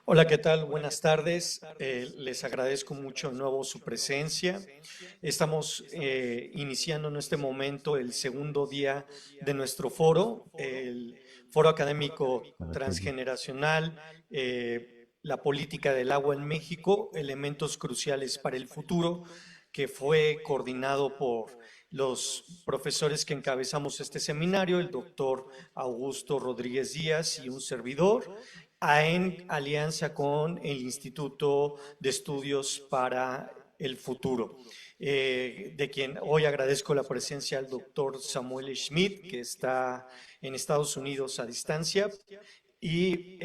Hola, ¿qué tal? Buenas tardes. Les agradezco mucho de nuevo su presencia. Estamos iniciando en este momento el segundo día de nuestro foro, el Foro Académico Transgeneracional, la política del agua en México, elementos cruciales para el futuro, que fue coordinado por los profesores que encabezamos este seminario, el doctor Augusto Rodríguez Díaz y un servidor en alianza con el Instituto de Estudios para el Futuro, de quien hoy agradezco la presencia del doctor Samuel Schmidt, que está en Estados Unidos a distancia, y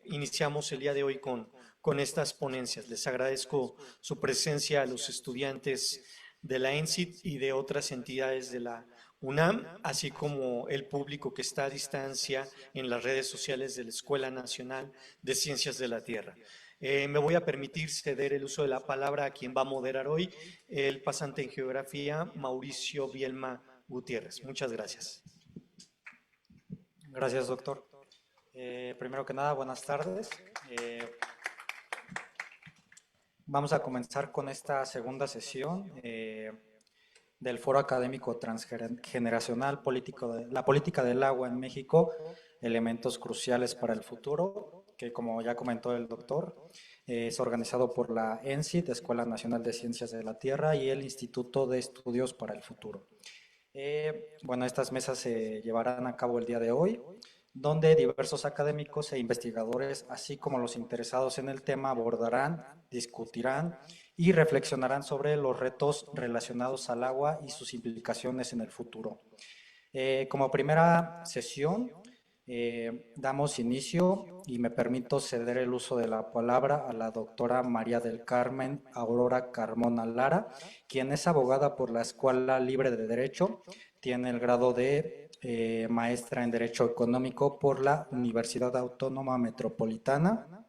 iniciamos el día de hoy con estas ponencias. Les agradezco su presencia a los estudiantes de la ENSIT y de otras entidades de la UNAM, así como el público que está a distancia en las redes sociales de la Escuela Nacional de Ciencias de la Tierra. Me voy a permitir ceder el uso de la palabra a quien va a moderar hoy, el pasante en geografía, Mauricio Bielma Gutiérrez. Muchas gracias. Gracias, doctor. Primero que nada, buenas tardes. Vamos a comenzar con esta segunda sesión del Foro Académico Transgeneracional, la política del agua en México, elementos cruciales para el futuro, que como ya comentó el doctor, es organizado por la ENSIT, Escuela Nacional de Ciencias de la Tierra, y el Instituto de Estudios para el Futuro. Bueno, estas mesas se llevarán a cabo el día de hoy, donde diversos académicos e investigadores, así como los interesados en el tema, abordarán, discutirán y reflexionarán sobre los retos relacionados al agua y sus implicaciones en el futuro. Como primera sesión, damos inicio y me permito ceder el uso de la palabra a la doctora María del Carmen Aurora Carmona Lara, quien es abogada por la Escuela Libre de Derecho, tiene el grado de maestra en Derecho Económico por la Universidad Autónoma Metropolitana,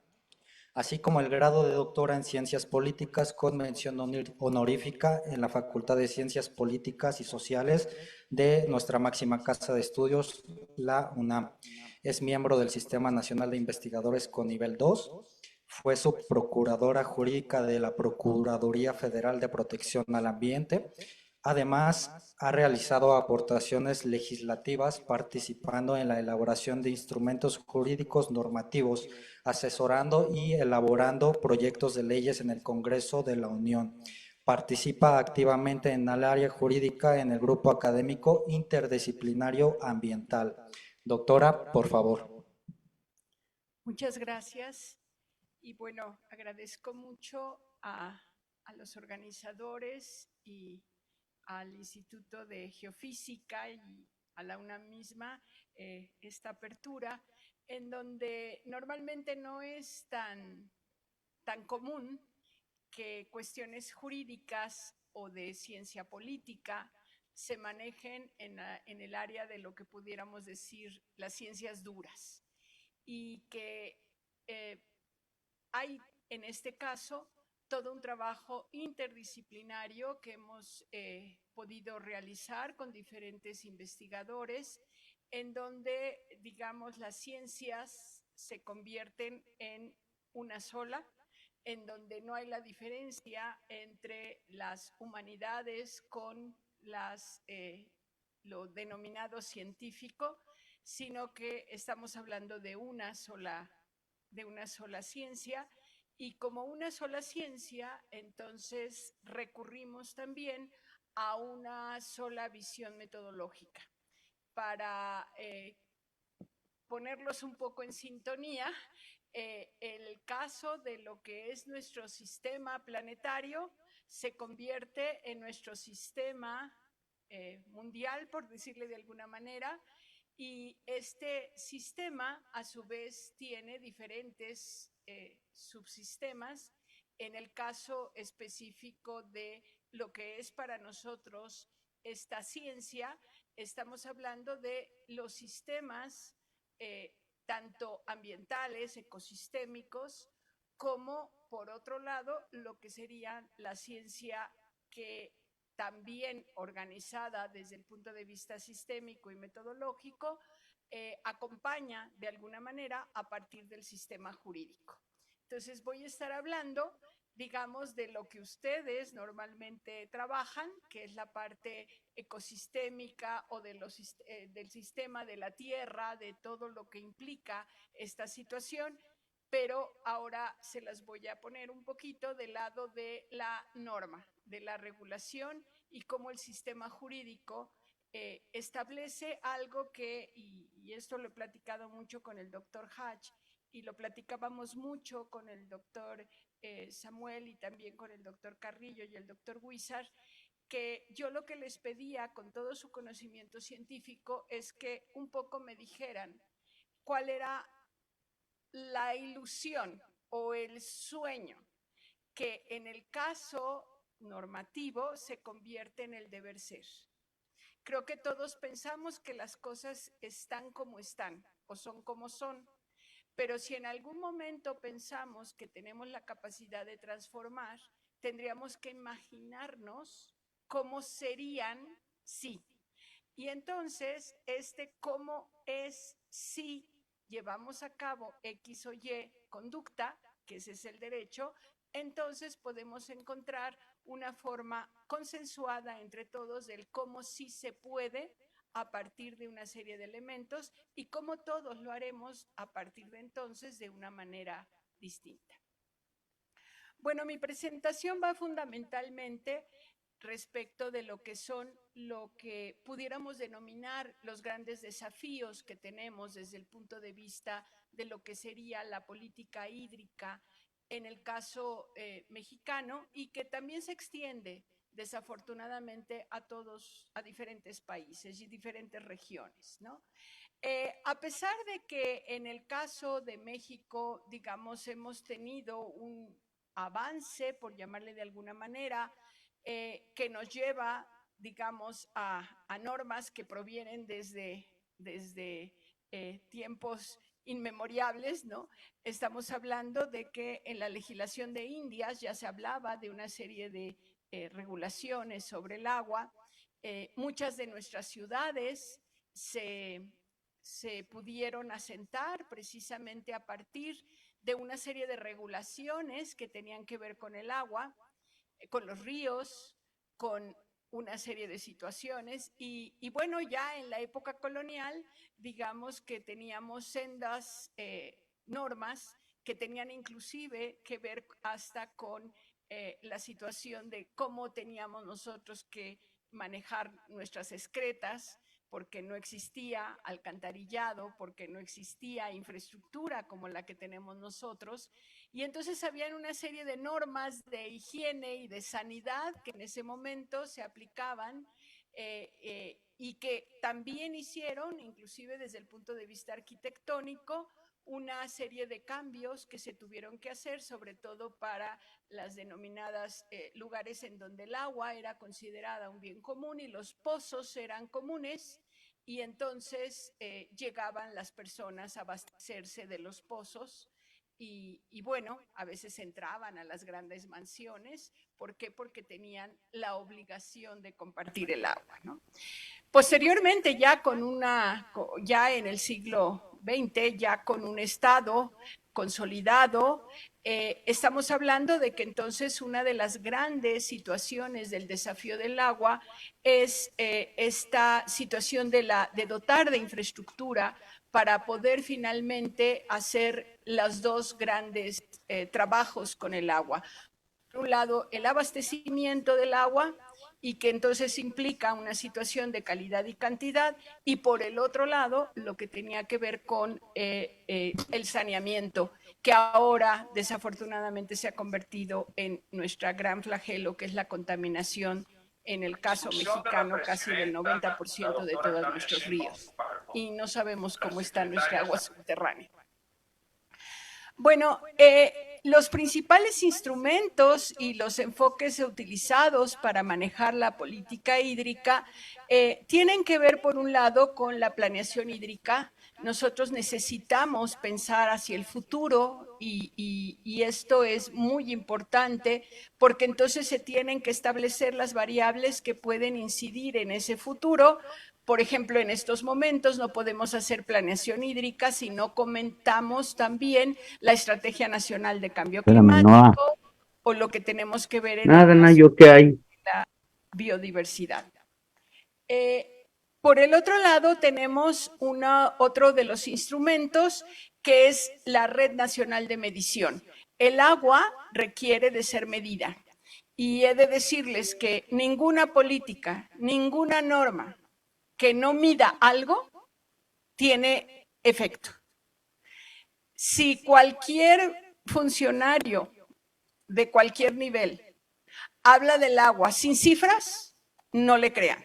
así como el grado de doctora en Ciencias Políticas con mención honorífica en la Facultad de Ciencias Políticas y Sociales de nuestra máxima casa de estudios, la UNAM. Es miembro del Sistema Nacional de Investigadores con nivel 2. Fue subprocuradora jurídica de la Procuraduría Federal de Protección al Ambiente. Además, ha realizado aportaciones legislativas participando en la elaboración de instrumentos jurídicos normativos, asesorando y elaborando proyectos de leyes en el Congreso de la Unión. Participa activamente en el área jurídica en el grupo académico interdisciplinario ambiental. Doctora, por favor. Muchas gracias y bueno, agradezco mucho a los organizadores y al Instituto de Geofísica y a la UNAM misma esta apertura, en donde normalmente no es tan común que cuestiones jurídicas o de ciencia política se manejen en el área de lo que pudiéramos decir las ciencias duras y que eh, hay en este caso todo un trabajo interdisciplinario que hemos podido realizar con diferentes investigadores, en donde, digamos, las ciencias se convierten en una sola, en donde no hay la diferencia entre las humanidades con lo denominado científico, sino que estamos hablando de una sola ciencia y como una sola ciencia, entonces recurrimos también a una sola visión metodológica. Para ponerlos un poco en sintonía, el caso de lo que es nuestro sistema planetario se convierte en nuestro sistema mundial, por decirle de alguna manera, y este sistema a su vez tiene diferentes subsistemas. En el caso específico de lo que es para nosotros esta ciencia, estamos hablando de los sistemas tanto ambientales, ecosistémicos, como por otro lado lo que sería la ciencia que también organizada desde el punto de vista sistémico y metodológico, acompaña de alguna manera a partir del sistema jurídico. Entonces voy a estar hablando, digamos, de lo que ustedes normalmente trabajan, que es la parte ecosistémica o de del sistema de la tierra, de todo lo que implica esta situación, pero ahora se las voy a poner un poquito del lado de la norma, de la regulación y cómo el sistema jurídico establece algo que, y esto lo he platicado mucho con el doctor Hatch, y lo platicábamos mucho con el doctor Samuel y también con el doctor Carrillo y el doctor Huizar, que yo lo que les pedía con todo su conocimiento científico es que un poco me dijeran cuál era la ilusión o el sueño que en el caso normativo se convierte en el deber ser. Creo que todos pensamos que las cosas están como están o son como son, pero si en algún momento pensamos que tenemos la capacidad de transformar, tendríamos que imaginarnos cómo serían si. Y entonces, cómo es si llevamos a cabo X o Y conducta, que ese es el derecho, entonces podemos encontrar una forma consensuada entre todos del cómo sí se puede a partir de una serie de elementos y cómo todos lo haremos a partir de entonces de una manera distinta. Bueno, mi presentación va fundamentalmente respecto de lo que son lo que pudiéramos denominar los grandes desafíos que tenemos desde el punto de vista de lo que sería la política hídrica en el caso mexicano y que también se extiende desafortunadamente a diferentes países y diferentes regiones, ¿no? A pesar de que en el caso de México, digamos, hemos tenido un avance, por llamarle de alguna manera, que nos lleva, digamos, a normas que provienen desde tiempos inmemoriales, ¿no? Estamos hablando de que en la legislación de Indias ya se hablaba de una serie de regulaciones sobre el agua. Muchas de nuestras ciudades se pudieron asentar precisamente a partir de una serie de regulaciones que tenían que ver con el agua, con los ríos, con una serie de situaciones y bueno, ya en la época colonial, digamos que teníamos sendas normas que tenían inclusive que ver hasta con la situación de cómo teníamos nosotros que manejar nuestras excretas, porque no existía alcantarillado, porque no existía infraestructura como la que tenemos nosotros. Y entonces habían una serie de normas de higiene y de sanidad que en ese momento se aplicaban y que también hicieron, inclusive desde el punto de vista arquitectónico, una serie de cambios que se tuvieron que hacer, sobre todo para las denominadas lugares en donde el agua era considerada un bien común y los pozos eran comunes, y entonces llegaban las personas a abastecerse de los pozos y bueno, a veces entraban a las grandes mansiones. ¿Por qué? Porque tenían la obligación de compartir el agua, ¿no? Posteriormente, ya en el siglo XX, ya con un Estado consolidado, estamos hablando de que entonces una de las grandes situaciones del desafío del agua es esta situación de dotar de infraestructura para poder finalmente hacer los dos grandes trabajos con el agua. Por un lado, el abastecimiento del agua, y que entonces implica una situación de calidad y cantidad, y por el otro lado, lo que tenía que ver con el saneamiento, que ahora desafortunadamente se ha convertido en nuestra gran flagelo, que es la contaminación, en el caso mexicano, casi del 90% de todos nuestros ríos, y no sabemos cómo está nuestra agua subterránea. Bueno, los principales instrumentos y los enfoques utilizados para manejar la política hídrica tienen que ver, por un lado, con la planeación hídrica, nosotros necesitamos pensar hacia el futuro y esto es muy importante porque entonces se tienen que establecer las variables que pueden incidir en ese futuro. Por ejemplo, en estos momentos no podemos hacer planeación hídrica si no comentamos también la Estrategia Nacional de Cambio Climático o lo que tenemos que ver en Nada, la yo qué hay. biodiversidad. Por el otro lado, tenemos otro de los instrumentos que es la Red Nacional de Medición. El agua requiere de ser medida y he de decirles que ninguna política, ninguna norma que no mida algo tiene efecto. Si cualquier funcionario de cualquier nivel habla del agua sin cifras, no le crean,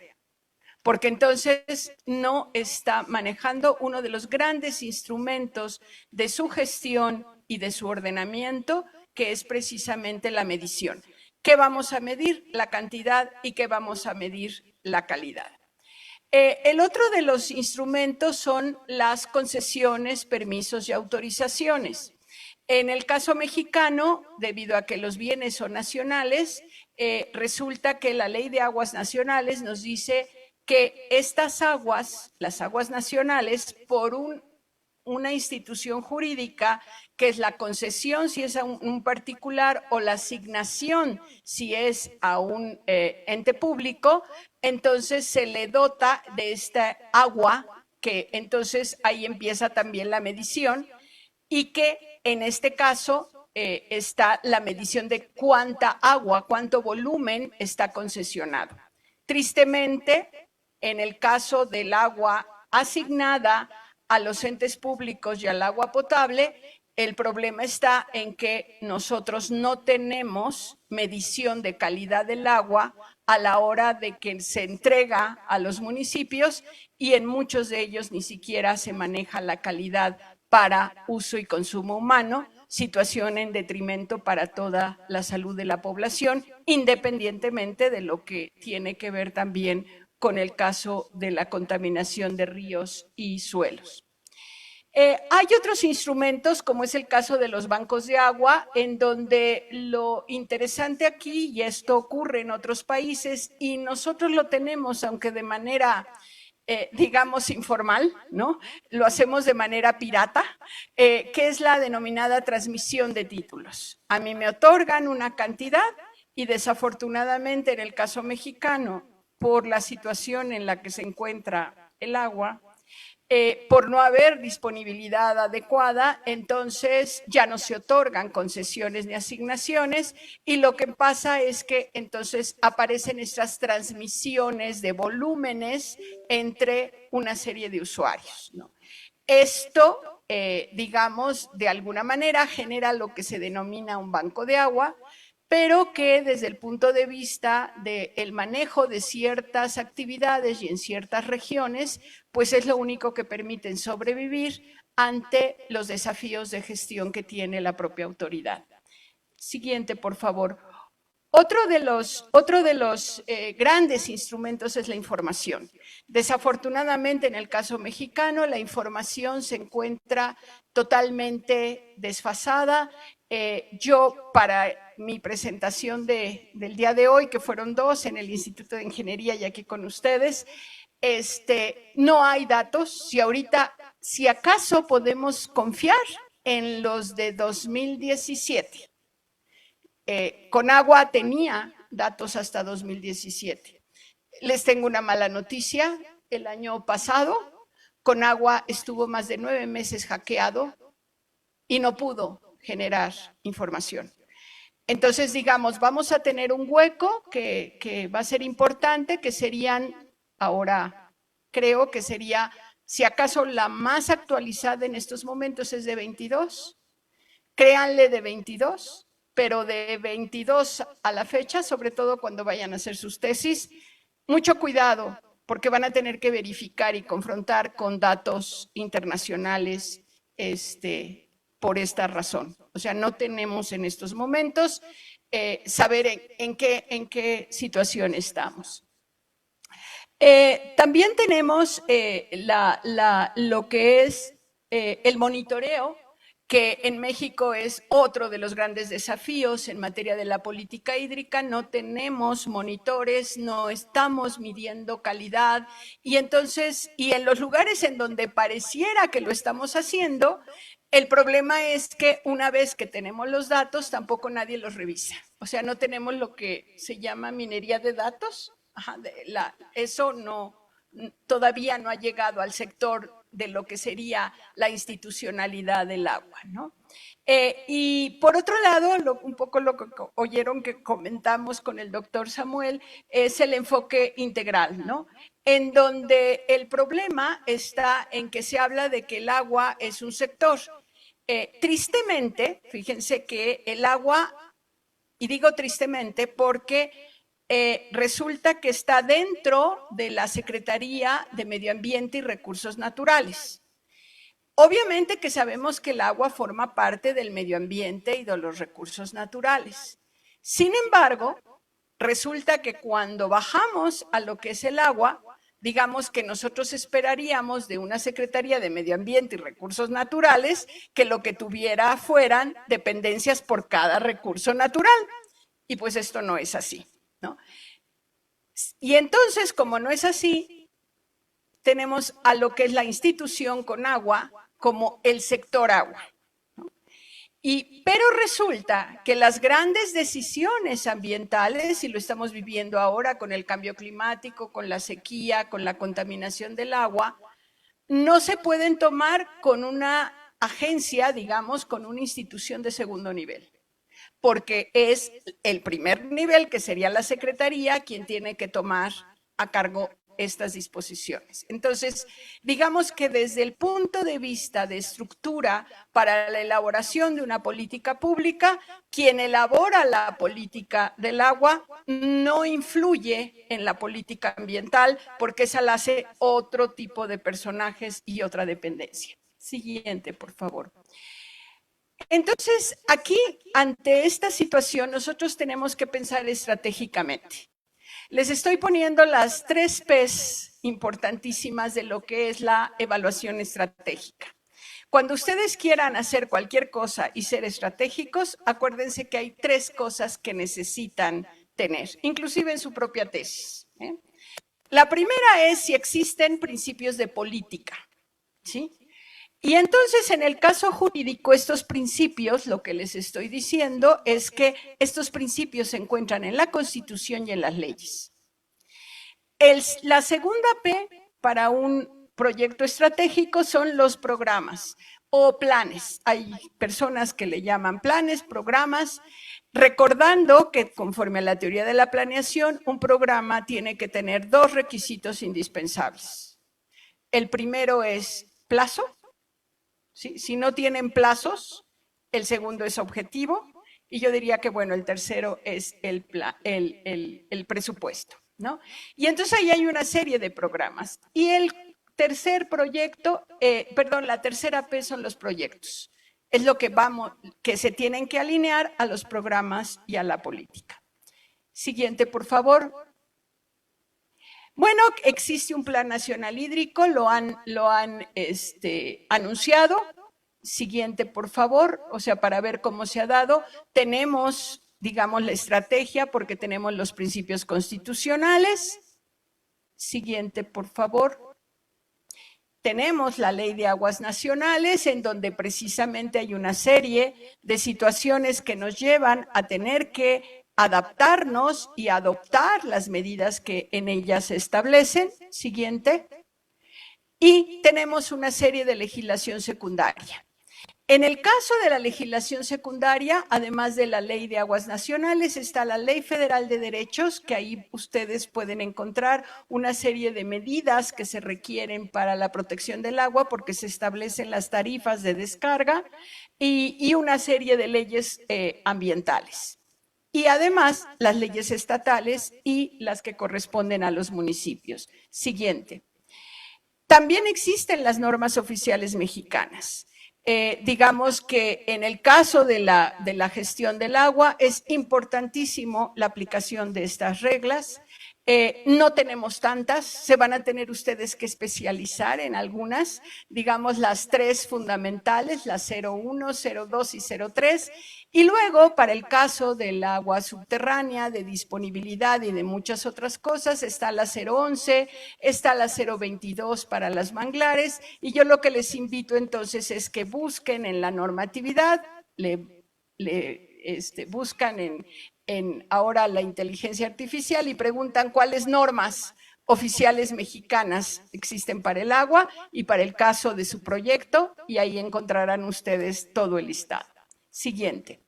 porque entonces no está manejando uno de los grandes instrumentos de su gestión y de su ordenamiento, que es precisamente la medición. ¿Qué vamos a medir? La cantidad. ¿Y qué vamos a medir? La calidad. El otro de los instrumentos son las concesiones, permisos y autorizaciones. En el caso mexicano, debido a que los bienes son nacionales, resulta que la Ley de Aguas Nacionales nos dice que estas aguas, las aguas nacionales, por una institución jurídica, que es la concesión si es a un particular o la asignación si es a un ente público, entonces se le dota de esta agua, que entonces ahí empieza también la medición y que en este caso está la medición de cuánta agua, cuánto volumen está concesionado. Tristemente, en el caso del agua asignada a los entes públicos y al agua potable, el problema está en que nosotros no tenemos medición de calidad del agua a la hora de que se entrega a los municipios y en muchos de ellos ni siquiera se maneja la calidad para uso y consumo humano, situación en detrimento para toda la salud de la población, independientemente de lo que tiene que ver también con el caso de la contaminación de ríos y suelos. Hay otros instrumentos, como es el caso de los bancos de agua, en donde lo interesante aquí, y esto ocurre en otros países, y nosotros lo tenemos, aunque de manera, digamos, informal, ¿no? Lo hacemos de manera pirata, que es la denominada transmisión de títulos. A mí me otorgan una cantidad y desafortunadamente en el caso mexicano, por la situación en la que se encuentra el agua, por no haber disponibilidad adecuada, entonces ya no se otorgan concesiones ni asignaciones y lo que pasa es que entonces aparecen estas transmisiones de volúmenes entre una serie de usuarios, ¿no? Esto, digamos, de alguna manera genera lo que se denomina un banco de agua, pero que desde el punto de vista del manejo de ciertas actividades y en ciertas regiones, pues es lo único que permiten sobrevivir ante los desafíos de gestión que tiene la propia autoridad. Siguiente, por favor. Otro de los grandes instrumentos es la información. Desafortunadamente, en el caso mexicano, la información se encuentra totalmente desfasada. Yo, para mi presentación del día de hoy, que fueron 2 en el Instituto de Ingeniería y aquí con ustedes, no hay datos. Si acaso podemos confiar en los de 2017. Conagua tenía datos hasta 2017. Les tengo una mala noticia. El año pasado, Conagua estuvo más de 9 meses hackeado y no pudo generar información. Entonces, digamos, vamos a tener un hueco que va a ser importante, que serían, ahora creo que sería, si acaso la más actualizada en estos momentos es de 22, créanle de 22, pero de 22 a la fecha, sobre todo cuando vayan a hacer sus tesis, mucho cuidado, porque van a tener que verificar y confrontar con datos internacionales por esta razón. O sea, no tenemos en estos momentos saber en qué situación estamos. También tenemos lo que es el monitoreo, que en México es otro de los grandes desafíos en materia de la política hídrica. No tenemos monitores, no estamos midiendo calidad, y entonces, y en los lugares en donde pareciera que lo estamos haciendo, el problema es que una vez que tenemos los datos, tampoco nadie los revisa. O sea, no tenemos lo que se llama minería de datos. Ajá, eso no, todavía no ha llegado al sector de lo que sería la institucionalidad del agua, ¿no? Y por otro lado, un poco lo que oyeron que comentamos con el doctor Samuel, es el enfoque integral, ¿no? En donde el problema está en que se habla de que el agua es un sector. Tristemente, fíjense que el agua, y digo tristemente porque resulta que está dentro de la Secretaría de Medio Ambiente y Recursos Naturales. Obviamente que sabemos que el agua forma parte del medio ambiente y de los recursos naturales. Sin embargo, resulta que cuando bajamos a lo que es el agua, digamos que nosotros esperaríamos de una Secretaría de Medio Ambiente y Recursos Naturales que lo que tuviera fueran dependencias por cada recurso natural. Y pues esto no es así, ¿no? Y entonces, como no es así, tenemos a lo que es la institución con agua como el sector agua. Pero resulta que las grandes decisiones ambientales, y lo estamos viviendo ahora con el cambio climático, con la sequía, con la contaminación del agua, no se pueden tomar con una agencia, digamos, con una institución de segundo nivel, porque es el primer nivel, que sería la Secretaría, quien tiene que tomar a cargo estas disposiciones. Entonces, digamos que desde el punto de vista de estructura para la elaboración de una política pública, quien elabora la política del agua no influye en la política ambiental, porque esa la hace otro tipo de personajes y otra dependencia. Siguiente, por favor. Entonces, aquí, ante esta situación, nosotros tenemos que pensar estratégicamente. Les estoy poniendo las 3 P's importantísimas de lo que es la evaluación estratégica. Cuando ustedes quieran hacer cualquier cosa y ser estratégicos, acuérdense que hay 3 cosas que necesitan tener, inclusive en su propia tesis. La primera es si existen principios de política, ¿sí? Y entonces, en el caso jurídico, estos principios, lo que les estoy diciendo es que estos principios se encuentran en la Constitución y en las leyes. La segunda P para un proyecto estratégico son los programas o planes. Hay personas que le llaman planes, programas, recordando que conforme a la teoría de la planeación, un programa tiene que tener 2 requisitos indispensables. El primero es plazo. ¿Sí? Si no tienen plazos, el segundo es objetivo, y yo diría que, bueno, el tercero es el presupuesto, ¿no? Y entonces ahí hay una serie de programas. Y el tercer proyecto, la tercera P son los proyectos. Es lo que se tienen que alinear a los programas y a la política. Siguiente, por favor. Bueno, existe un Plan Nacional Hídrico, lo han anunciado. Siguiente, por favor, o sea, para ver cómo se ha dado. Tenemos, digamos, la estrategia porque tenemos los principios constitucionales. Siguiente, por favor. Tenemos la Ley de Aguas Nacionales, en donde precisamente hay una serie de situaciones que nos llevan a tener que adaptarnos y adoptar las medidas que en ellas se establecen. Siguiente. Y tenemos una serie de legislación secundaria. En el caso de la legislación secundaria, además de la Ley de Aguas Nacionales, está la Ley Federal de Derechos, que ahí ustedes pueden encontrar una serie de medidas que se requieren para la protección del agua, porque se establecen las tarifas de descarga y una serie de leyes ambientales. Y además, las leyes estatales y las que corresponden a los municipios. Siguiente. También existen las normas oficiales mexicanas. Digamos que en el caso de la gestión del agua es importantísimo la aplicación de estas reglas. No tenemos tantas, se van a tener ustedes que especializar en algunas, digamos las 3 fundamentales, la 01, 02 y 03, y luego para el caso del agua subterránea, de disponibilidad y de muchas otras cosas, está la 011, está la 022 para las manglares, y yo lo que les invito entonces es que busquen en la normatividad, buscan en ahora la inteligencia artificial y preguntan cuáles normas oficiales mexicanas existen para el agua y para el caso de su proyecto, y ahí encontrarán ustedes todo el listado. Siguiente.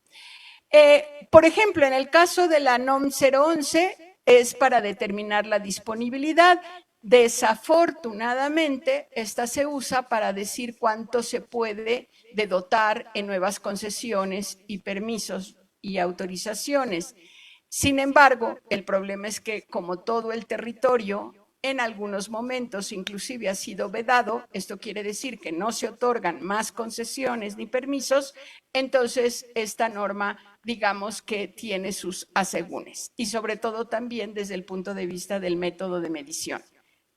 Por ejemplo, en el caso de la NOM 011 es para determinar la disponibilidad. Desafortunadamente, esta se usa para decir cuánto se puede de dotar en nuevas concesiones y permisos y autorizaciones. Sin embargo, el problema es que como todo el territorio en algunos momentos inclusive ha sido vedado, esto quiere decir que no se otorgan más concesiones ni permisos, entonces esta norma digamos que tiene sus asegúnes y sobre todo también desde el punto de vista del método de medición.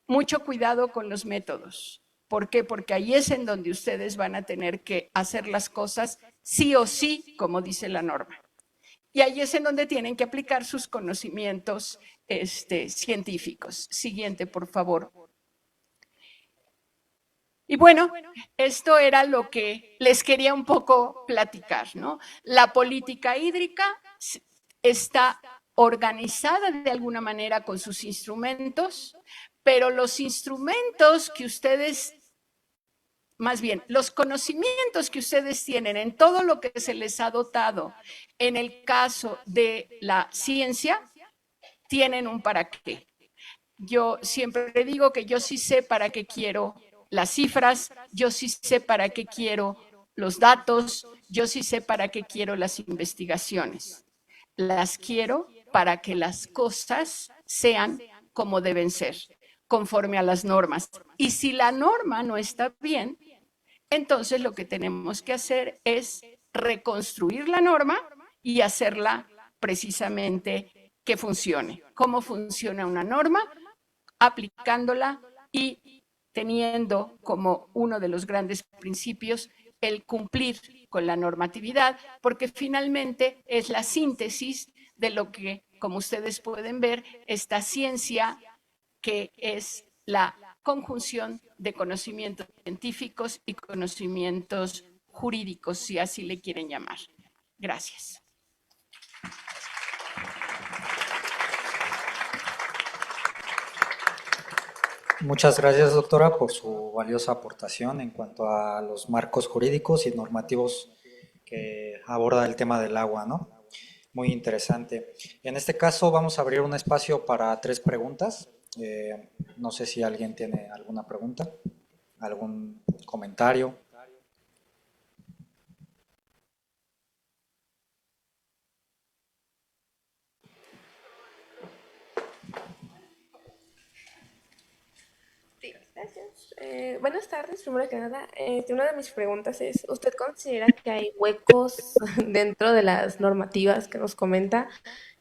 Mucho cuidado con los métodos. ¿Por qué? Porque ahí es en donde ustedes van a tener que hacer las cosas sí o sí, como dice la norma. Y ahí es en donde tienen que aplicar sus conocimientos científicos. Siguiente, por favor. Y bueno, esto era lo que les quería un poco platicar, ¿no? La política hídrica está organizada de alguna manera con sus instrumentos, pero los instrumentos que ustedes, más bien, los conocimientos que ustedes tienen en todo lo que se les ha dotado en el caso de la ciencia, tienen un para qué. Yo siempre digo que yo sí sé para qué quiero las cifras, yo sí sé para qué quiero los datos, yo sí sé para qué quiero las investigaciones. Las quiero para que las cosas sean como deben ser, conforme a las normas. Y si la norma no está bien, entonces lo que tenemos que hacer es reconstruir la norma y hacerla precisamente que funcione. ¿Cómo funciona una norma? Aplicándola y teniendo como uno de los grandes principios el cumplir con la normatividad, porque finalmente es la síntesis de lo que, como ustedes pueden ver, esta ciencia que es la conjunción de conocimientos científicos y conocimientos jurídicos, si así le quieren llamar. Gracias. Muchas gracias, doctora, por su valiosa aportación en cuanto a los marcos jurídicos y normativos que aborda el tema del agua, ¿no? Muy interesante. En este caso vamos a abrir un espacio para 3 preguntas. No sé si alguien tiene alguna pregunta, algún comentario. Sí, gracias. Buenas tardes, primero que nada. Una de mis preguntas es, ¿usted considera que hay huecos dentro de las normativas que nos comenta?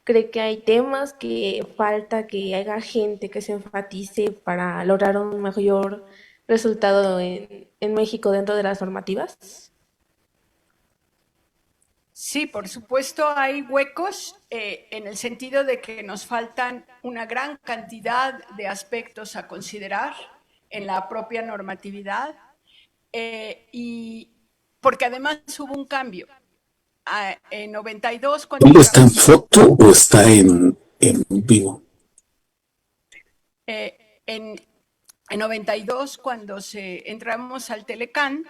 ¿Cree que hay temas que falta que haya gente que se enfatice para lograr un mayor resultado en México dentro de las normativas? Sí, por supuesto hay huecos en el sentido de que nos faltan una gran cantidad de aspectos a considerar en la propia normatividad y porque además hubo un cambio. En 92 cuando ¿Está en foto o está en vivo? En 92 cuando entramos al Telecán,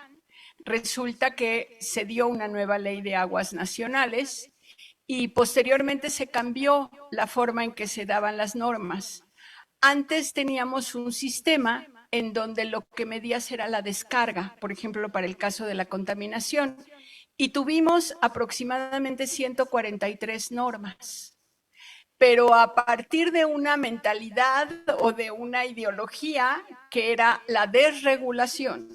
resulta que se dio una nueva ley de aguas nacionales y posteriormente se cambió la forma en que se daban las normas. Antes teníamos un sistema en donde lo que medías era la descarga, por ejemplo, para el caso de la contaminación, y tuvimos aproximadamente 143 normas. Pero a partir de una mentalidad o de una ideología que era la desregulación,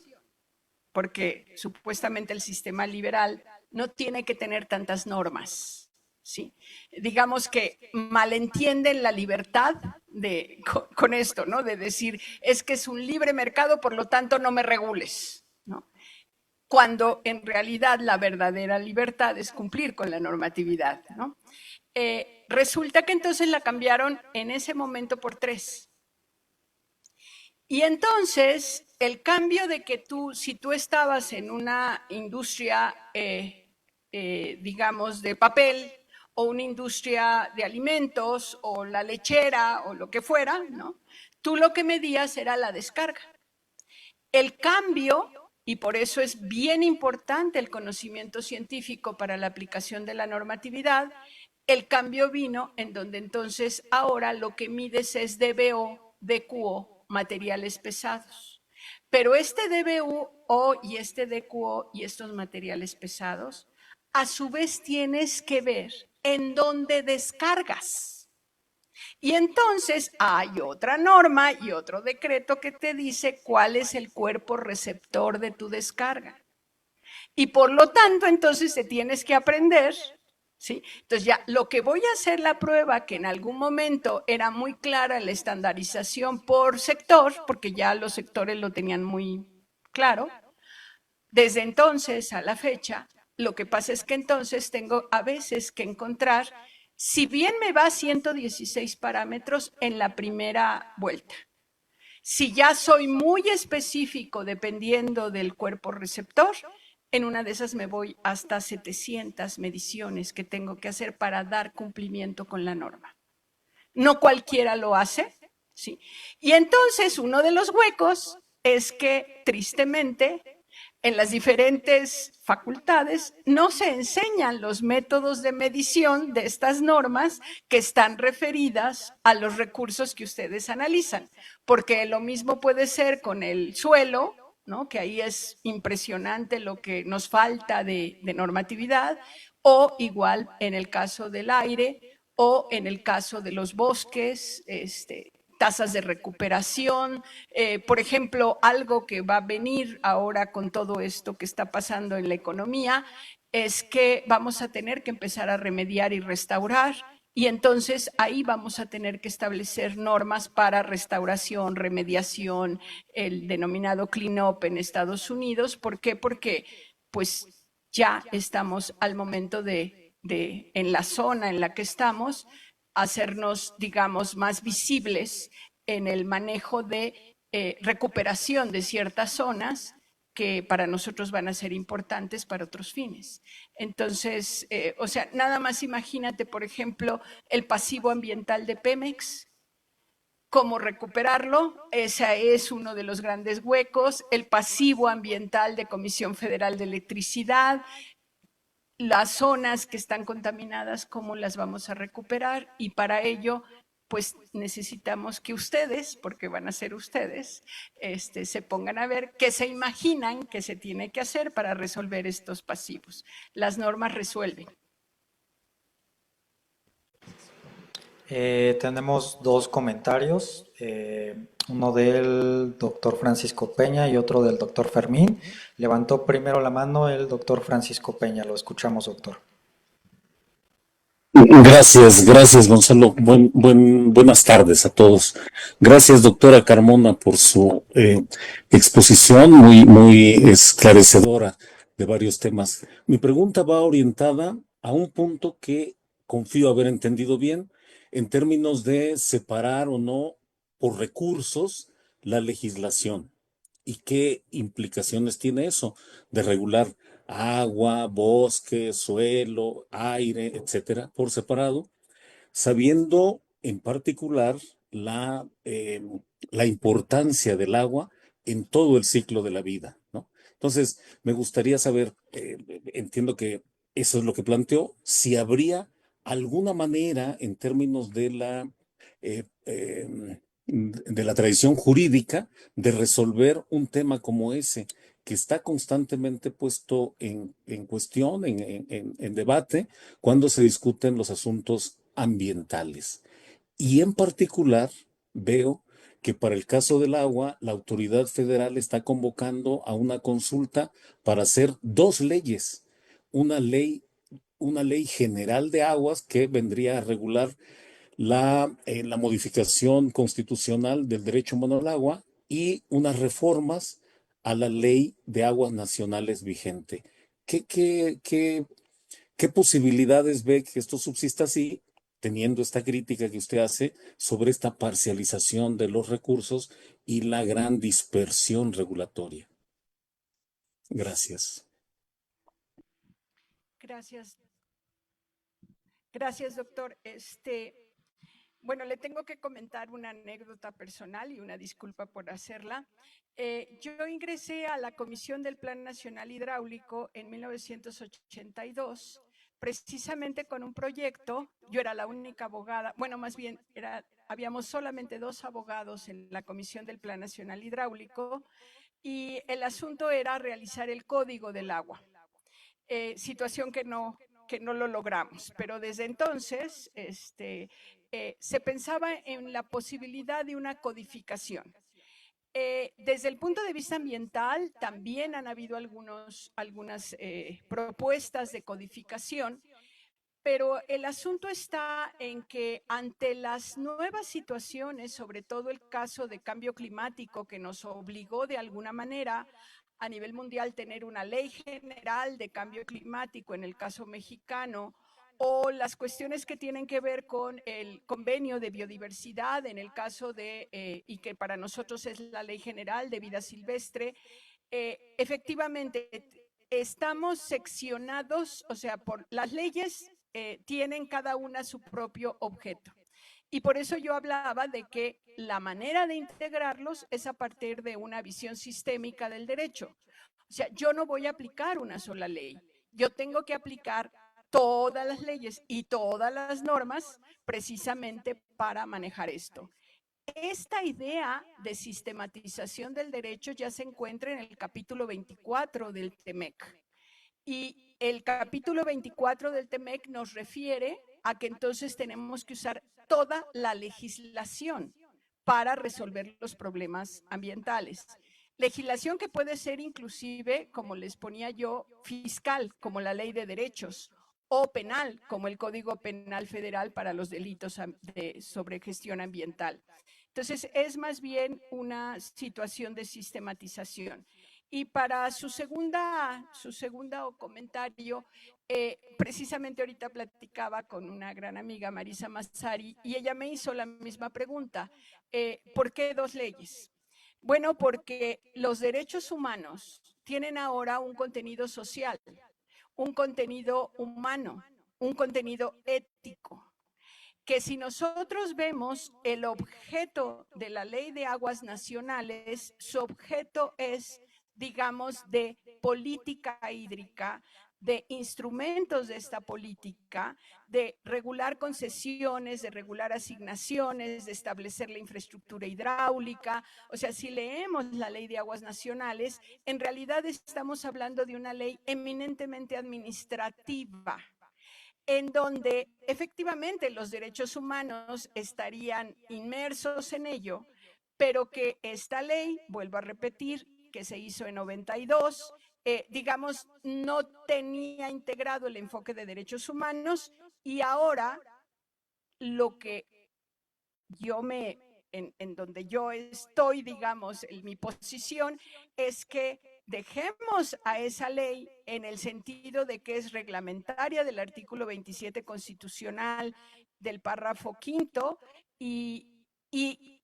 porque supuestamente el sistema liberal no tiene que tener tantas normas, ¿sí? Digamos que malentienden la libertad con esto, ¿no? De decir, es que es un libre mercado, por lo tanto no me regules, ¿no? Cuando en realidad la verdadera libertad es cumplir con la normatividad, ¿no? Resulta que entonces la cambiaron en ese momento por 3. Y entonces el cambio de que si tú estabas en una industria, digamos, de papel, o una industria de alimentos, o la lechera, o lo que fuera, ¿no? Tú lo que medías era la descarga. El cambio, y por eso es bien importante el conocimiento científico para la aplicación de la normatividad, el cambio vino en donde entonces ahora lo que mides es DBO, DQO, materiales pesados. Pero este DBO y este DQO y estos materiales pesados, a su vez tienes que ver en dónde descargas. Y entonces hay otra norma y otro decreto que te dice cuál es el cuerpo receptor de tu descarga. Y por lo tanto, entonces te tienes que aprender, ¿sí? Entonces ya lo que voy a hacer la prueba, que en algún momento era muy clara la estandarización por sector, porque ya los sectores lo tenían muy claro, desde entonces a la fecha, lo que pasa es que entonces tengo a veces que encontrar, si bien me va a 116 parámetros en la primera vuelta, si ya soy muy específico dependiendo del cuerpo receptor, en una de esas me voy hasta 700 mediciones que tengo que hacer para dar cumplimiento con la norma. No cualquiera lo hace, ¿sí? Y entonces uno de los huecos es que tristemente en las diferentes facultades no se enseñan los métodos de medición de estas normas que están referidas a los recursos que ustedes analizan, porque lo mismo puede ser con el suelo, ¿no? Que ahí es impresionante lo que nos falta de normatividad, o igual en el caso del aire, o en el caso de los bosques, tasas de recuperación. Por ejemplo, algo que va a venir ahora con todo esto que está pasando en la economía es que vamos a tener que empezar a remediar y restaurar. Y entonces ahí vamos a tener que establecer normas para restauración, remediación, el denominado clean-up en Estados Unidos. ¿Por qué? Porque pues ya estamos al momento en la zona en la que estamos, hacernos, digamos, más visibles en el manejo de recuperación de ciertas zonas que para nosotros van a ser importantes para otros fines. Entonces, o sea, nada más imagínate, por ejemplo, el pasivo ambiental de Pemex, cómo recuperarlo, ese es uno de los grandes huecos, el pasivo ambiental de Comisión Federal de Electricidad, las zonas que están contaminadas, cómo las vamos a recuperar, y para ello pues necesitamos que ustedes, porque van a ser ustedes, se pongan a ver qué se imaginan que se tiene que hacer para resolver estos pasivos. Las normas resuelven. Tenemos 2 comentarios, uno del doctor Francisco Peña y otro del doctor Fermín. Levantó primero la mano el doctor Francisco Peña. Lo escuchamos, doctor. Gracias, Gonzalo. Buenas tardes a todos. Gracias, doctora Carmona, por su exposición muy esclarecedora de varios temas. Mi pregunta va orientada a un punto que confío haber entendido bien, en términos de separar o no por recursos la legislación. ¿Y qué implicaciones tiene eso de regular agua, bosque, suelo, aire, etcétera, por separado, sabiendo en particular la importancia del agua en todo el ciclo de la vida, ¿no? Entonces, me gustaría saber, entiendo que eso es lo que planteó, si habría alguna manera en términos eh, eh, de la tradición jurídica de resolver un tema como ese, que está constantemente puesto en cuestión, en debate, cuando se discuten los asuntos ambientales. Y en particular, veo que para el caso del agua, la autoridad federal está convocando a una consulta para hacer 2 leyes. Una ley una ley general de aguas que vendría a regular la modificación constitucional del derecho humano al agua y unas reformas a la ley de aguas nacionales vigente. ¿Qué, qué, qué, qué posibilidades ve que esto subsista así, teniendo esta crítica que usted hace sobre esta parcialización de los recursos y la gran dispersión regulatoria? Gracias. Gracias. Gracias, doctor. Bueno, le tengo que comentar una anécdota personal y una disculpa por hacerla. Yo ingresé a la Comisión del Plan Nacional Hidráulico en 1982, precisamente con un proyecto. Yo era la única abogada, bueno, más bien habíamos solamente 2 abogados en la Comisión del Plan Nacional Hidráulico y el asunto era realizar el Código del Agua, situación que no lo logramos, pero desde entonces se pensaba en la posibilidad de una codificación. Desde el punto de vista ambiental, también han habido algunas propuestas de codificación, pero el asunto está en que ante las nuevas situaciones, sobre todo el caso de cambio climático que nos obligó de alguna manera a nivel mundial tener una ley general de cambio climático en el caso mexicano, o las cuestiones que tienen que ver con el convenio de biodiversidad en el caso y que para nosotros es la ley general de vida silvestre, efectivamente estamos seccionados, o sea, por las leyes tienen cada una su propio objeto. Y por eso yo hablaba de que la manera de integrarlos es a partir de una visión sistémica del derecho. O sea, yo no voy a aplicar una sola ley. Yo tengo que aplicar todas las leyes y todas las normas precisamente para manejar esto. Esta idea de sistematización del derecho ya se encuentra en el capítulo 24 del TEMEC. Y el capítulo 24 del TEMEC nos refiere a que entonces tenemos que usar toda la legislación para resolver los problemas ambientales. Legislación que puede ser inclusive, como les ponía yo, fiscal, como la ley de derechos, o penal, como el Código Penal Federal para los delitos sobre gestión ambiental. Entonces, es más bien una situación de sistematización. Y para su segundo comentario, precisamente ahorita platicaba con una gran amiga, Marisa Massari, y ella me hizo la misma pregunta. ¿Por qué 2 leyes? Bueno, porque los derechos humanos tienen ahora un contenido social, un contenido humano, un contenido ético, que si nosotros vemos el objeto de la Ley de Aguas Nacionales, su objeto es, digamos, de política hídrica, de instrumentos de esta política, de regular concesiones, de regular asignaciones, de establecer la infraestructura hidráulica. O sea, si leemos la Ley de Aguas Nacionales, en realidad estamos hablando de una ley eminentemente administrativa, en donde efectivamente los derechos humanos estarían inmersos en ello, pero que esta ley, vuelvo a repetir, que se hizo en 92, digamos, no tenía integrado el enfoque de derechos humanos, y ahora lo que en donde yo estoy, digamos, en mi posición, es que dejemos a esa ley en el sentido de que es reglamentaria del artículo 27 constitucional del párrafo 5º y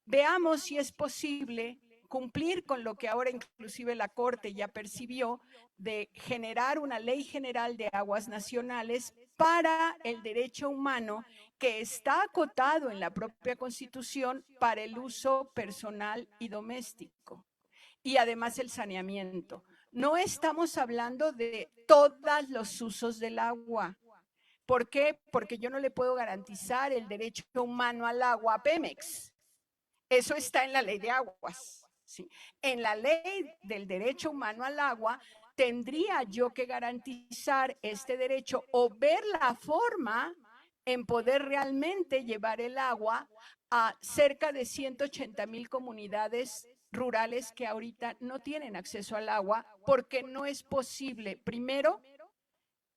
veamos si es posible cumplir con lo que ahora inclusive la Corte ya percibió, de generar una ley general de aguas nacionales para el derecho humano que está acotado en la propia Constitución para el uso personal y doméstico. Y además el saneamiento. No estamos hablando de todos los usos del agua. ¿Por qué? Porque yo no le puedo garantizar el derecho humano al agua a Pemex. Eso está en la ley de aguas. ¿Sí? En la ley del derecho humano al agua, tendría yo que garantizar este derecho o ver la forma en poder realmente llevar el agua a cerca de 180,000 comunidades rurales que ahorita no tienen acceso al agua porque no es posible, primero,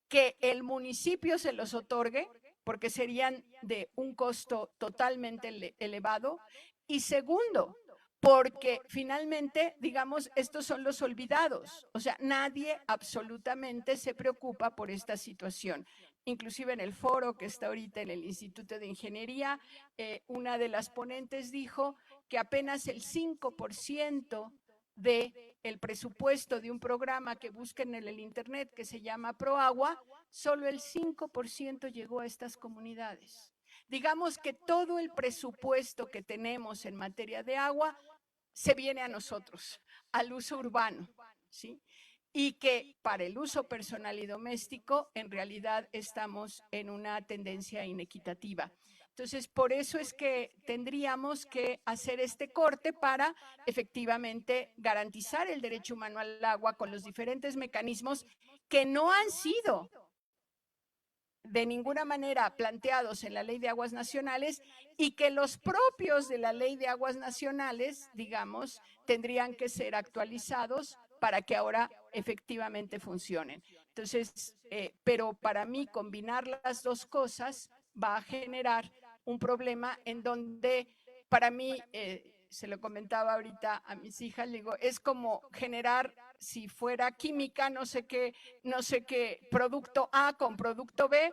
que el municipio se los otorgue, porque serían de un costo totalmente elevado. Y segundo, porque finalmente, digamos, estos son los olvidados. O sea, nadie absolutamente se preocupa por esta situación. Inclusive en el foro que está ahorita en el Instituto de Ingeniería, una de las ponentes dijo que apenas el 5% del presupuesto de un programa que busquen en el Internet que se llama ProAgua, solo el 5% llegó a estas comunidades. Digamos que todo el presupuesto que tenemos en materia de agua se viene a nosotros, al uso urbano, ¿sí? Y que para el uso personal y doméstico, en realidad estamos en una tendencia inequitativa. Entonces, por eso es que tendríamos que hacer este corte para efectivamente garantizar el derecho humano al agua con los diferentes mecanismos que no han sido de ninguna manera planteados en la Ley de Aguas Nacionales y que los propios de la Ley de Aguas Nacionales, digamos, tendrían que ser actualizados para que ahora efectivamente funcionen. Entonces, pero para mí combinar las dos cosas va a generar un problema en donde para mí, se lo comentaba ahorita a mis hijas, le digo, es como generar, si fuera química, no sé qué producto A con producto B,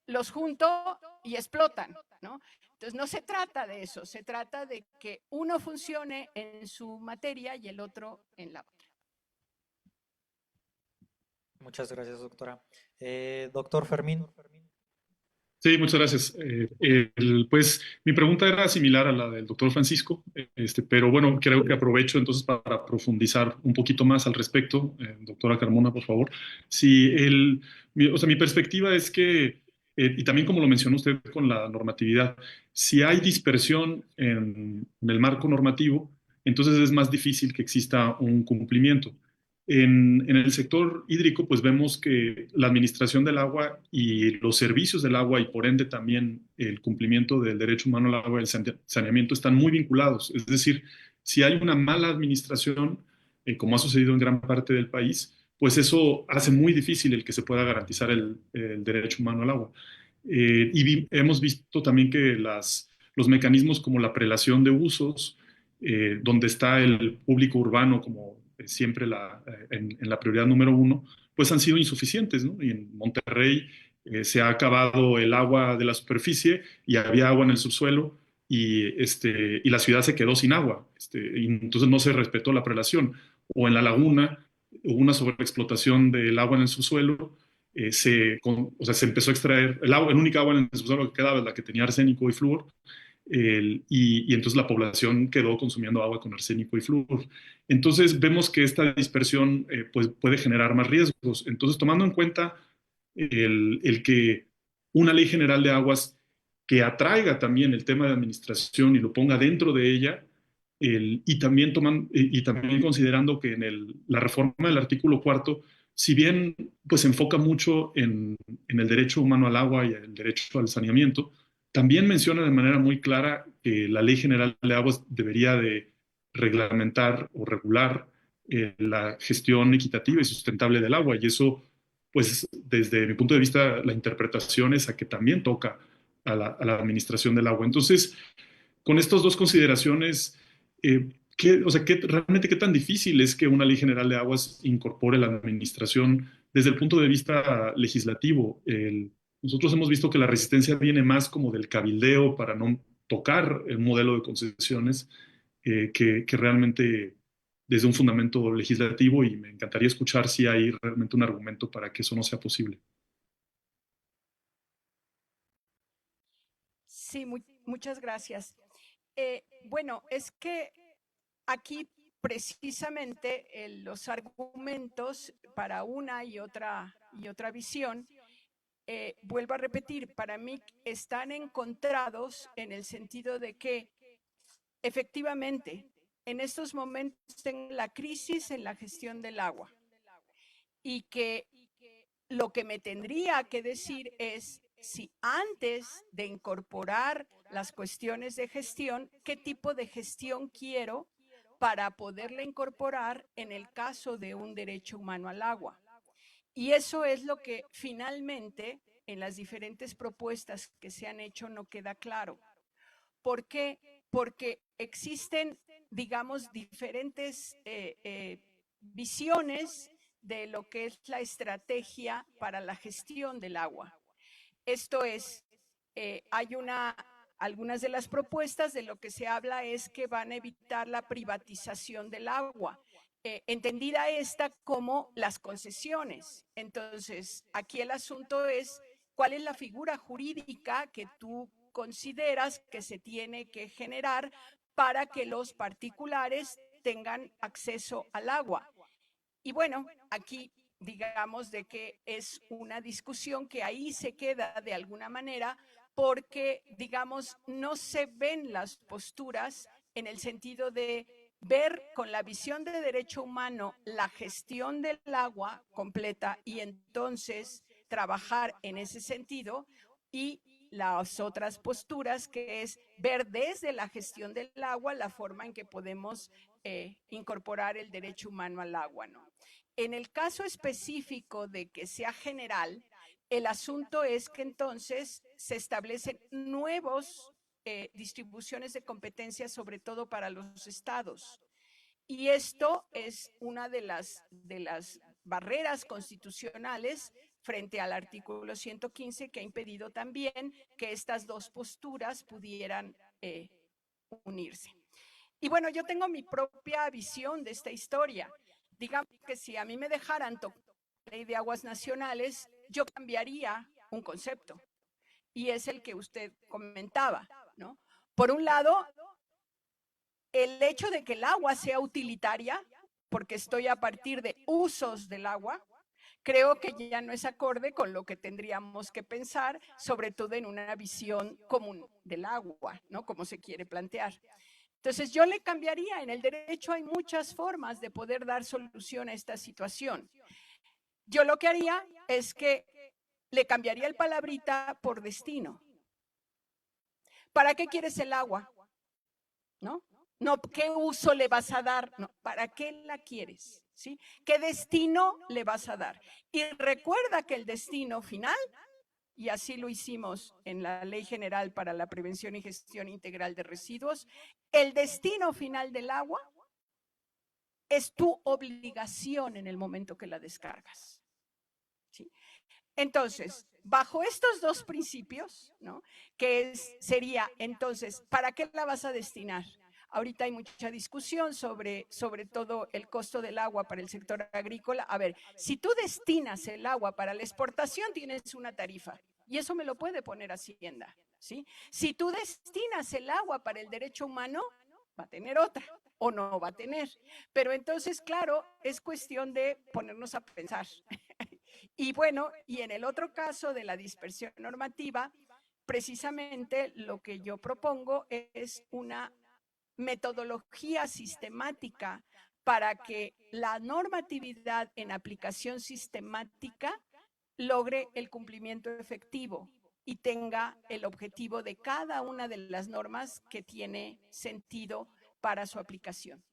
los junto y explotan, ¿no? Entonces no se trata de eso, se trata de que uno funcione en su materia y el otro en la otra. Muchas gracias, doctora. Doctor Fermín. Sí, muchas gracias. Pues mi pregunta era similar a la del doctor Francisco, pero bueno, creo que aprovecho entonces para profundizar un poquito más al respecto. Doctora Carmona, por favor. Si o sea, mi perspectiva es que, y también como lo mencionó usted con la normatividad, si hay dispersión en el marco normativo, entonces es más difícil que exista un cumplimiento. En el sector hídrico, pues vemos que la administración del agua y los servicios del agua y por ende también el cumplimiento del derecho humano al agua y el saneamiento están muy vinculados. Es decir, si hay una mala administración, como ha sucedido en gran parte del país, pues eso hace muy difícil el que se pueda garantizar el derecho humano al agua. Hemos visto también que los mecanismos como la prelación de usos, donde está el público urbano como siempre en la prioridad número uno, pues han sido insuficientes, ¿no? Y en Monterrey se ha acabado el agua de la superficie y había agua en el subsuelo y la ciudad se quedó sin agua. Y entonces no se respetó la prelación. O en la laguna hubo una sobreexplotación del agua en el subsuelo. O sea, se empezó a extraer el agua, el única agua en el subsuelo que quedaba es la que tenía arsénico y flúor, y entonces la población quedó consumiendo agua con arsénico y flúor. Entonces vemos que esta dispersión pues puede generar más riesgos. Entonces, tomando en cuenta el que una ley general de aguas que atraiga también el tema de administración y lo ponga dentro de ella, y también considerando que en la reforma del artículo cuarto, si bien pues se enfoca mucho en el derecho humano al agua y el derecho al saneamiento, también menciona de manera muy clara que la Ley General de Aguas debería de reglamentar o regular la gestión equitativa y sustentable del agua. Y eso, pues, desde mi punto de vista, la interpretación es a que también toca a la administración del agua. Entonces, con estas dos consideraciones, o sea, realmente qué tan difícil es que una ley general de aguas incorpore la administración desde el punto de vista legislativo? Nosotros hemos visto que la resistencia viene más como del cabildeo para no tocar el modelo de concesiones, que realmente desde un fundamento legislativo, y me encantaría escuchar si hay realmente un argumento para que eso no sea posible. Sí, muchas gracias. Bueno, es que aquí precisamente los argumentos para una y otra visión, vuelvo a repetir, para mí están encontrados en el sentido de que efectivamente en estos momentos tengo la crisis en la gestión del agua y que lo que me tendría que decir es si antes de incorporar las cuestiones de gestión, qué tipo de gestión quiero para poderla incorporar en el caso de un derecho humano al agua. Y eso es lo que finalmente en las diferentes propuestas que se han hecho no queda claro. ¿Por qué? Porque existen, digamos, diferentes visiones de lo que es la estrategia para la gestión del agua. Esto es, algunas de las propuestas de lo que se habla es que van a evitar la privatización del agua, entendida esta como las concesiones. Entonces, aquí el asunto es cuál es la figura jurídica que tú consideras que se tiene que generar para que los particulares tengan acceso al agua. Y bueno, aquí digamos de que es una discusión que ahí se queda de alguna manera porque, digamos, no se ven las posturas en el sentido de ver con la visión de derecho humano la gestión del agua completa y entonces trabajar en ese sentido, y las otras posturas que es ver desde la gestión del agua la forma en que podemos incorporar el derecho humano al agua, ¿no? En el caso específico de que sea general, el asunto es que entonces se establecen nuevos distribuciones de competencias, sobre todo para los estados. Y esto es una de las barreras constitucionales frente al artículo 115 que ha impedido también que estas dos posturas pudieran unirse. Y bueno, yo tengo mi propia visión de esta historia. Digamos que si a mí me dejaran tocar la ley de aguas nacionales, yo cambiaría un concepto, y es el que usted comentaba, ¿no? Por un lado, el hecho de que el agua sea utilitaria, porque estoy a partir de usos del agua, creo que ya no es acorde con lo que tendríamos que pensar, sobre todo en una visión común del agua, ¿no? Como se quiere plantear. Entonces yo le cambiaría, en el derecho hay muchas formas de poder dar solución a esta situación. Yo lo que haría es que le cambiaría el palabrita por destino. ¿Para qué quieres el agua? ¿No? No, ¿qué uso le vas a dar? No, ¿para qué la quieres? ¿Sí? ¿Qué destino le vas a dar? Y recuerda que el destino final, y así lo hicimos en la Ley General para la Prevención y Gestión Integral de Residuos, el destino final del agua es tu obligación en el momento que la descargas. ¿Sí? Entonces, bajo estos dos principios, ¿no? Que sería, entonces, ¿para qué la vas a destinar? Ahorita hay mucha discusión sobre todo el costo del agua para el sector agrícola. A ver, si tú destinas el agua para la exportación, tienes una tarifa, y eso me lo puede poner Hacienda, ¿sí? Si tú destinas el agua para el derecho humano, va a tener otra, o no va a tener. Pero entonces, claro, es cuestión de ponernos a pensar. Y bueno, y en el otro caso de la dispersión normativa, precisamente lo que yo propongo es una metodología sistemática para que la normatividad en aplicación sistemática logre el cumplimiento efectivo y tenga el objetivo de cada una de las normas que tiene sentido para su aplicación.